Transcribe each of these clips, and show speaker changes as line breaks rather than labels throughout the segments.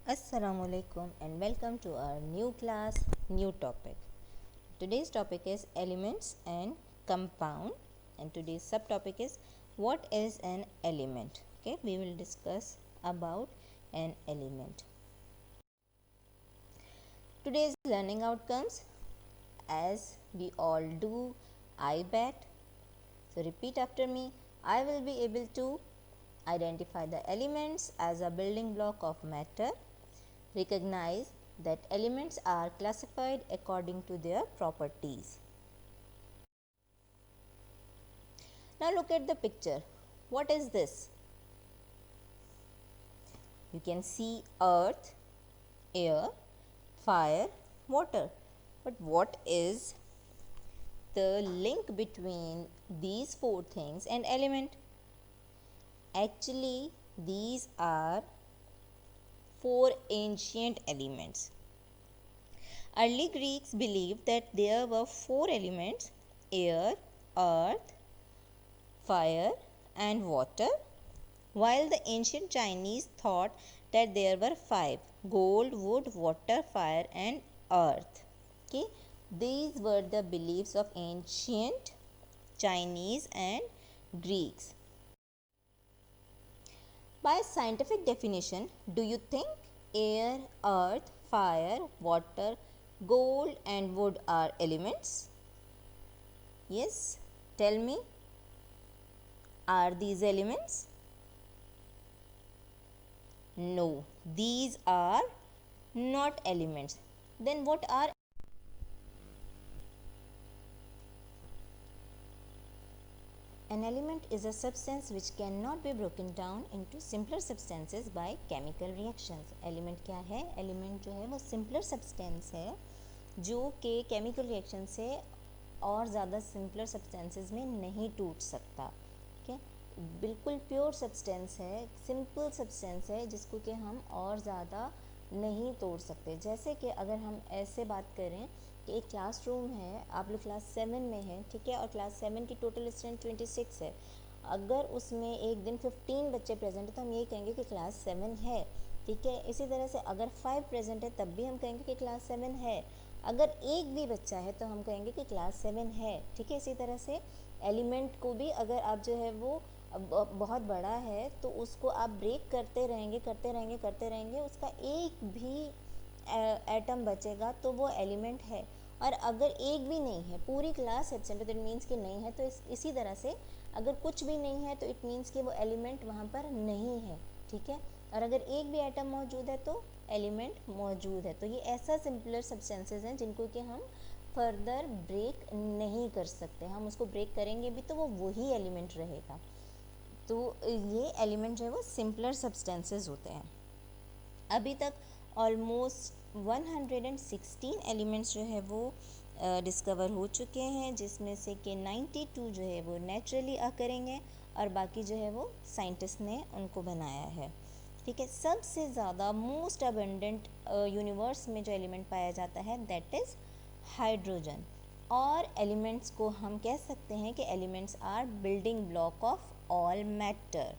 Assalamualaikum and welcome to our new class, new topic. Today's topic is elements and compound, and today's subtopic is what is an element. Okay, we will discuss about an element. Today's learning outcomes, as we all do, I bet. So repeat after me. I will be able to identify the elements as a building block of matter. Recognize that elements are classified according to their properties. Now look at the picture. What is this? You can see earth, air, fire, water. But what is the link between these four things and element? Actually, these are four ancient elements. Early Greeks believed that there were four elements: air, earth, fire, and water, while the ancient Chinese thought that there were five: gold, wood, water, fire, and earth. Okay, these were the beliefs of ancient Chinese and Greeks. By scientific definition, do you think air, earth, fire, water, gold, and wood are elements? Yes, tell me, are these elements? No, these are not elements. Then what are? An element is a substance which cannot be broken down into simpler substances by chemical reactions. Element क्या है? Element जो है वो simpler substance है जो कि chemical reaction से और ज़्यादा simpler substances में नहीं टूट सकता. okay? बिल्कुल प्योर सब्सटेंस है, सिंपल सब्सटेंस है जिसको कि हम और ज़्यादा नहीं तोड़ सकते. जैसे कि अगर हम ऐसे बात करें कि एक क्लासरूम है, आप लोग क्लास 7 में हैं, ठीक है, और क्लास 7 की टोटल स्ट्रेंथ 26 है. अगर उसमें एक दिन 15 बच्चे प्रेजेंट है तो हम ये कहेंगे कि क्लास 7 है. ठीक है, इसी तरह से अगर 5 प्रेजेंट है तब भी हम कहेंगे कि क्लास 7 है. अगर एक भी बच्चा है तो हम कहेंगे कि क्लास 7 है. ठीक है, इसी तरह से एलिमेंट को भी अगर आप जो है वो बहुत बड़ा है तो उसको आप ब्रेक करते रहेंगे करते रहेंगे करते रहेंगे, उसका एक भी एटम बचेगा तो वो एलिमेंट है. और अगर एक भी नहीं है, पूरी क्लास एब्सेंट है तो इट मीन्स कि नहीं है. तो इसी तरह से अगर कुछ भी नहीं है तो इट मीन्स कि वो एलिमेंट वहाँ पर नहीं है. ठीक है, और अगर एक भी एटम मौजूद है तो एलिमेंट मौजूद है. तो ये ऐसा सिंपलर सब्सटेंसेस हैं जिनको कि हम फर्दर ब्रेक नहीं कर सकते. हम उसको ब्रेक करेंगे भी तो वो वही एलिमेंट रहेगा. तो ये एलिमेंट जो है वो सिंपलर सब्सटेंसेस होते हैं. अभी तक ऑलमोस्ट 116 एलिमेंट्स जो है वो डिस्कवर हो चुके हैं, जिसमें से कि 92 जो है वो नेचुरली अकरिंग है और बाकी जो है वो साइंटिस्ट ने उनको बनाया है. ठीक है, सबसे ज़्यादा मोस्ट अबंडेंट यूनिवर्स में जो एलिमेंट पाया जाता है दैट इज़ हाइड्रोजन. और एलिमेंट्स को हम कह सकते हैं कि elements are building block of all matter.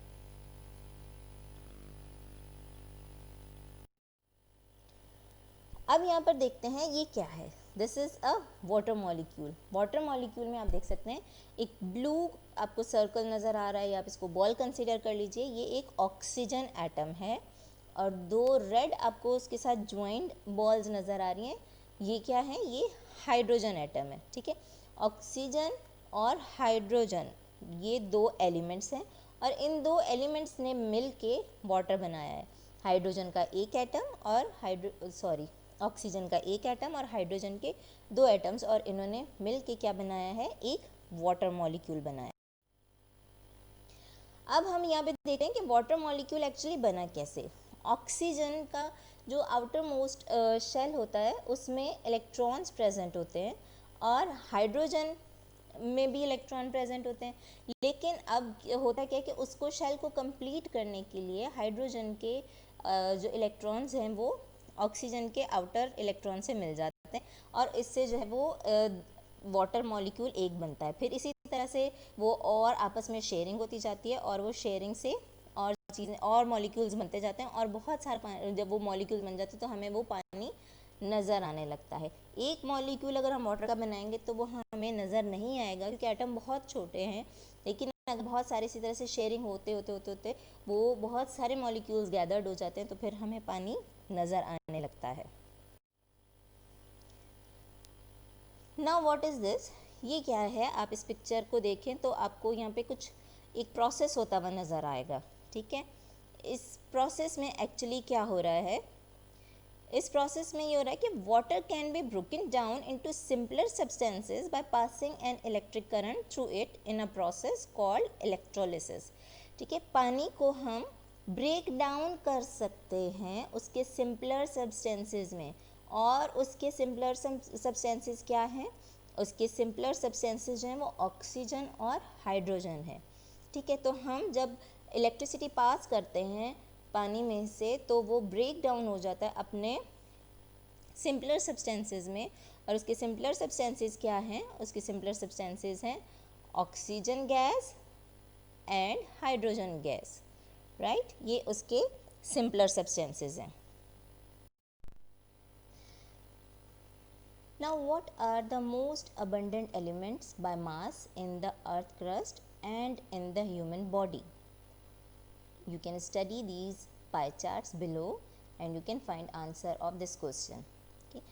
अब यहाँ पर देखते हैं ये क्या है. This is a water molecule. Water molecule में आप देख सकते हैं एक ब्लू आपको सर्कल नज़र आ रहा है, या आप इसको बॉल कंसीडर कर लीजिए. ये एक ऑक्सीजन एटम है और दो रेड आपको उसके साथ ज्वाइंट बॉल्स नज़र आ रही हैं. ये क्या है? ये हाइड्रोजन एटम है. ठीक है, ऑक्सीजन और हाइड्रोजन ये दो एलिमेंट्स हैं और इन दो एलिमेंट्स ने मिल के वाटर बनाया है. हाइड्रोजन का एक एटम और ऑक्सीजन का एक एटम और हाइड्रोजन के दो एटम्स, और इन्होंने मिल के क्या बनाया है? एक वाटर मॉलिक्यूल बनाया. अब हम यहाँ पे देखते हैं कि वाटर मॉलिक्यूल एक्चुअली बना कैसे. ऑक्सीजन का जो आउटर मोस्ट शेल होता है उसमें इलेक्ट्रॉन्स प्रेजेंट होते हैं और हाइड्रोजन में भी इलेक्ट्रॉन प्रेजेंट होते हैं. लेकिन अब होता क्या है कि उसको शेल को कंप्लीट करने के लिए हाइड्रोजन के जो इलेक्ट्रॉन्स हैं वो ऑक्सीजन के आउटर इलेक्ट्रॉन से मिल जाते हैं और इससे जो है वो वाटर मॉलिक्यूल एक बनता है. फिर इसी तरह से वो और आपस में शेयरिंग होती जाती है और वो शेयरिंग से और चीज़ें और मॉलिक्यूल्स बनते जाते हैं और बहुत सारे जब वो मॉलिक्यूल्स बन जाते हैं तो हमें वो पानी नज़र आने लगता है। एक मॉलिक्यूल अगर हम वाटर का बनाएंगे तो वो हमें नज़र नहीं आएगा क्योंकि एटम बहुत छोटे हैं, लेकिन अगर बहुत सारे इसी तरह से शेयरिंग होते होते होते होते वो बहुत सारे मॉलिक्यूल्स गैदर्ड हो जाते हैं तो फिर हमें पानी नज़र आने लगता है। नाउ व्हाट इज़ दिस, ये क्या है, आप इस पिक्चर को देखें तो आपको यहाँ पे कुछ एक प्रोसेस होता हुआ नज़र आएगा, ठीक है। इस प्रोसेस में एक्चुअली क्या हो रहा है, इस प्रोसेस में ये हो रहा है कि water can be broken down into simpler substances by passing an electric current through it in a process called electrolysis, ठीक है। पानी को हम ब्रेक डाउन कर सकते हैं उसके सिंपलर सब्सटेंसेस में, और उसके सिंपलर सब्सटेंसेस क्या हैं, उसके सिंपलर सब्सटेंसेस जो हैं वो ऑक्सीजन और हाइड्रोजन है, ठीक है। तो हम जब इलेक्ट्रिसिटी पास करते हैं पानी में से तो वो ब्रेक डाउन हो जाता है अपने सिंपलर सब्सटेंसेस में, और उसके सिंपलर सब्सटेंसेस क्या हैं, उसके सिंपलर सब्सटेंसेस हैं oxygen gas and hydrogen gas, right, ये उसके सिंपलर सब्सटेंसेस हैं। Now what are the most abundant elements by mass in the earth crust and in the human body? You can study these pie charts below and you can find answer of this question. Okay.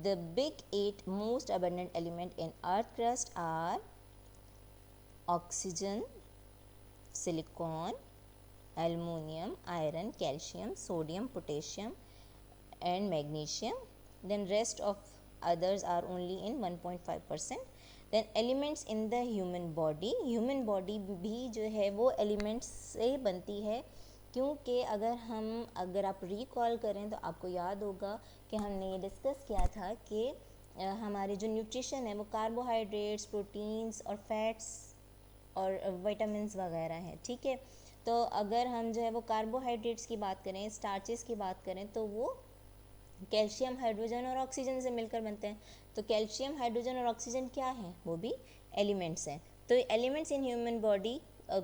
The big 8 most abundant element in earth crust are oxygen, silicon, aluminum, iron, calcium, sodium, potassium and magnesium. Then rest of others are only in 1.5%. Then elements in the human body, human body भी जो है वो elements से बनती है, क्योंकि अगर आप रिकॉल करें तो आपको याद होगा कि हमने ये डिस्कस किया था कि हमारे जो न्यूट्रिशन है वो कार्बोहाइड्रेट्स, प्रोटीन्स और फैट्स और विटामिन्स वगैरह हैं, ठीक है। तो अगर हम जो है वो कार्बोहाइड्रेट्स की बात करें, स्टार्चेस की बात करें तो वो कैल्शियम, हाइड्रोजन और ऑक्सीजन से मिलकर बनते हैं। तो कैल्शियम, हाइड्रोजन और ऑक्सीजन क्या हैं, वो भी एलिमेंट्स हैं। तो एलिमेंट्स इन ह्यूमन बॉडी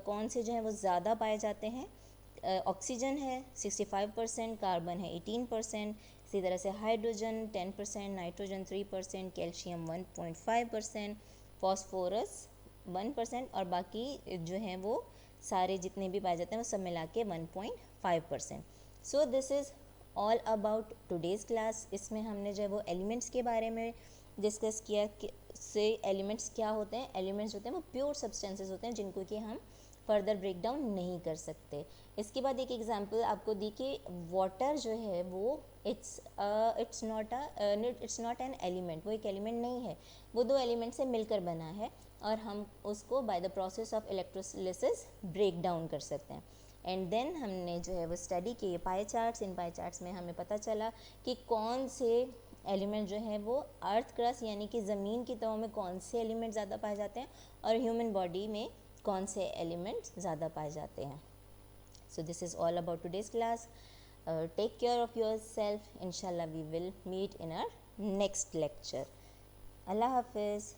कौन से जो है वो ज़्यादा पाए जाते हैं, ऑक्सीजन है 65%, कार्बन है 18%, इसी तरह से हाइड्रोजन 10%, नाइट्रोजन 3%, कैल्शियम 1.5%, फॉस्फोरस 1% और बाकी जो हैं वो सारे जितने भी पाए जाते हैं वो सब मिला के 1.5%। सो this is all about today's class. इसमें हमने जो है वो एलिमेंट्स के बारे में डिस्कस किया कि से एलिमेंट्स क्या होते हैं, एलिमेंट्स होते हैं वो प्योर सब्सटेंसेस होते हैं जिनको कि हम फर्दर ब्रेक डाउन नहीं कर सकते। इसके बाद एक एग्जांपल आपको दी कि वाटर जो है वो इट्स नॉट एन एलिमेंट, वो एक एलिमेंट नहीं है, वो दो एलिमेंट से मिलकर बना है और हम उसको by the process of electrolysis break down कर सकते हैं। एंड देन हमने जो है वो स्टडी किए पाई चार्ट्स, इन पाई चार्ट्स में हमें पता चला कि कौन से एलिमेंट जो है वो अर्थ क्रस्ट यानी कि ज़मीन की तहों में कौन से एलिमेंट ज़्यादा पाए जाते हैं और ह्यूमन बॉडी में कौन से एलिमेंट्स ज़्यादा पाए जाते हैं। So this is all about today's class. Take care of yourself. इंशाल्लाह we will meet in our next lecture. अल्लाह हाफिज़।